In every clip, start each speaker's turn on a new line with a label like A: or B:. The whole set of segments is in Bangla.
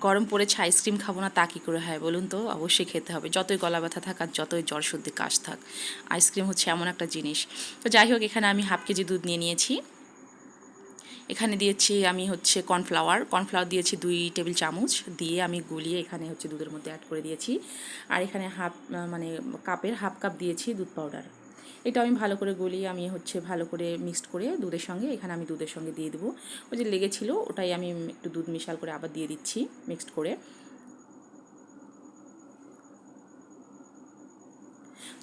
A: গরম পড়েছে, আইসক্রিম খাবো না তা কী করে হয় বলুন তো? অবশ্যই খেতে হবে, যতই গলা ব্যথা থাক আর যতই জ্বর সর্দি কাশ থাক। আইসক্রিম হচ্ছে এমন একটা জিনিস। তো যাই হোক, এখানে আমি হাফ কেজি দুধ নিয়ে নিয়েছি। এখানে দিয়েছি আমি হচ্ছে কর্নফ্লাওয়ার দিয়েছি 2 টেবিল চামচ, দিয়ে আমি গুলিয়ে এখানে হচ্ছে দুধের মধ্যে অ্যাড করে দিয়েছি। আর এখানে মানে কাপের হাফ কাপ দিয়েছি দুধ পাউডার। এটা আমি ভালো করে গলিয়ে আমি হচ্ছে ভালো করে মিক্সড করে দুধের সঙ্গে এখানে আমি দুধের সঙ্গে দিয়ে দেবো। ওই যে লেগেছিলো ওটাই আমি একটু দুধ মিশাল করে আবার দিয়ে দিচ্ছি মিক্সড করে।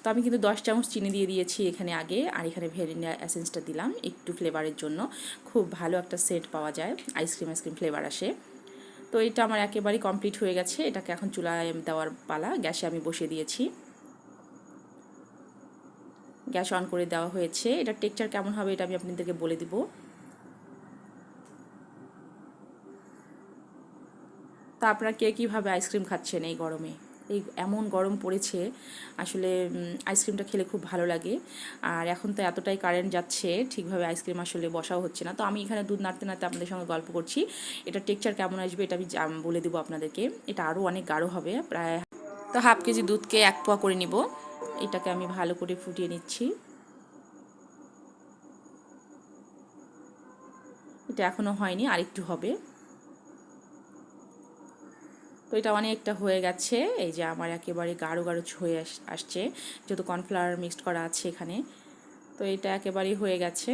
A: তো আমি কিন্তু 10 চামচ চিনি দিয়ে দিয়েছি এখানে আগে, আর এখানে ভ্যানিলা এসেন্সটা দিলাম একটু ফ্লেভারের জন্য। খুব ভালো একটা সেন্ট পাওয়া যায়, আইসক্রিম ফ্লেভার আসে। তো এটা আমার একেবারেই কমপ্লিট হয়ে গেছে। এটাকে এখন চুলায় দেওয়ার পালা। গ্যাসে আমি বসিয়ে দিয়েছি, গ্যাস অন করে দেওয়া হয়েছে। এটার টেক্সচার কেমন হবে এটা আমি আপনাদেরকে বলে দিব। তা আপনারা কে কীভাবে আইসক্রিম খাচ্ছেন এই গরমে? এই এমন গরম পড়েছে, আসলে আইসক্রিমটা খেলে খুব ভালো লাগে। আর এখন তো এতটাই কারেন্ট যাচ্ছে, ঠিকভাবে আইসক্রিম আসলে বসাও হচ্ছে না। তো আমি এখানে দুধ নাড়তে নাড়তে আপনাদের সঙ্গে গল্প করছি। এটা টেক্সচার কেমন আসবে এটা আমি বলে দেবো আপনাদেরকে। এটা আরও অনেক গাঢ় হবে প্রায়। তো হাফ কেজি দুধকে 1 পোয়া করে নিব। এটাকে আমি ভালো করে ফুটিয়ে নিচ্ছি। এটা এখনও হয়নি, আরেকটু হবে। তো এটা অনেকটা হয়ে গেছে। এই যে আমার একেবারে গাঢ় গাঢ় হয়ে আসছে, যেহেতু কর্নফ্লাওয়ার মিক্সড করা আছে এখানে। তো এটা একেবারেই হয়ে গেছে।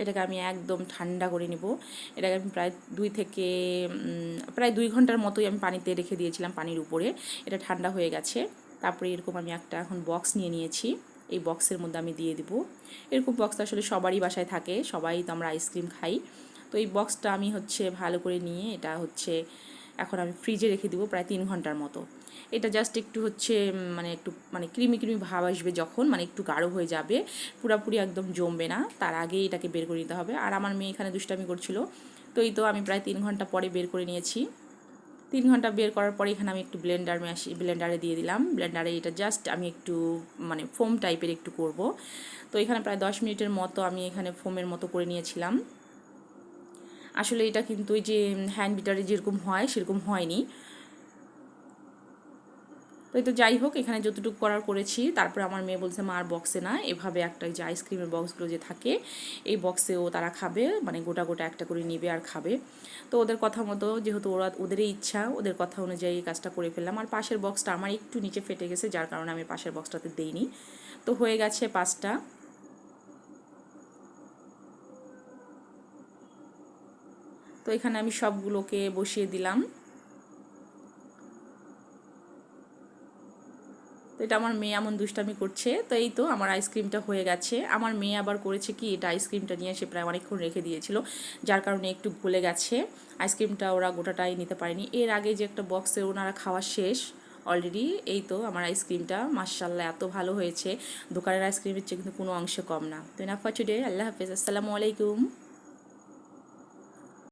A: এটাকে আমি একদম ঠান্ডা করে নিব। এটাকে আমি প্রায় 2 ঘন্টার মতোই আমি পানিতে রেখে দিয়েছিলাম, পানির উপরে। এটা ঠান্ডা হয়ে গেছে। তারপরে এরকম আমি একটা এখন বক্স নিয়ে নিয়েছি। এই বক্সের মধ্যে আমি দিয়ে দিব। এরকম বক্স আসলে সবারই বাসায় থাকে, সবাই তো আমরা আইসক্রিম খাই। তো এই বক্সটা আমি হচ্ছে ভালো করে নিয়ে এটা হচ্ছে এখন আমি ফ্রিজে রেখে দিব প্রায় 3 ঘন্টার মতো। এটা জাস্ট একটু হচ্ছে একটু ক্রিমি ক্রিমি ভাব আসবে যখন, মানে একটু গাঢ় হয়ে যাবে, পুরাপুরি একদম জমবে না, তার আগেই এটাকে বের করে নিতে হবে। আর আমার মেয়ে এখানে দুষ্টামি করছিল। তো এই তো আমি প্রায় 3 ঘন্টা পরে বের করে নিয়েছি। 3 ঘন্টা বের করার পরে এখানে আমি একটু ব্লেন্ডারে দিয়ে দিলাম। ব্লেন্ডারে এটা জাস্ট আমি একটু ফোম টাইপের একটু করব। তো এখানে প্রায় 10 মিনিটের মতো আমি এখানে ফোমের মতো করে নিয়েছিলাম। আসলে এটা কিন্তু ওই যে হ্যান্ড বিটারে যেরকম হয় সেরকম হয়নি। তো এই তো যাই হোক, এখানে যতটুকু করার করেছি। তারপরে আমার মেয়ে বলছে মা আর বক্সে না, এভাবে একটা যে আইসক্রিমের বক্সগুলো যে থাকে এই বক্সেও তারা খাবে, মানে গোটা গোটা একটা করে নিবে আর খাবে। তো ওদের কথা মতো, যেহেতু ওদেরই ইচ্ছা, ওদের কথা অনুযায়ী কাজটা করে ফেললাম। আর পাশের বক্সটা আমার একটু নিচে ফেটে গেছে, যার কারণে আমি পাশের বক্সটাতে দেইনি। তো হয়ে গেছে 5টা। তো এখানে আমি সবগুলোকে বসিয়ে দিলাম। তো এটা আমার মেয়ে এমন দুষ্টামি করছে। তো এই তো আমার আইসক্রিমটা হয়ে গেছে। আমার মেয়ে আবার করেছে কি, এটা আইসক্রিমটা নিয়ে এসে প্রায় অনেকক্ষণ রেখে দিয়েছিল, যার কারণে একটু গলে গেছে। আইসক্রিমটা ওরা গোটাটাই নিতে পারেনি। এর আগে যে একটা বক্সে ওনারা খাওয়া শেষ অলরেডি। এই তো আমার আইসক্রিমটা মাশাআল্লাহ এত ভালো হয়েছে, দোকানের আইসক্রিমের চেয়ে কিন্তু কোনো অংশে কম না। তো এনাফ ফর টুডে, আল্লাহ হাফেজ, আসসালামু আলাইকুম।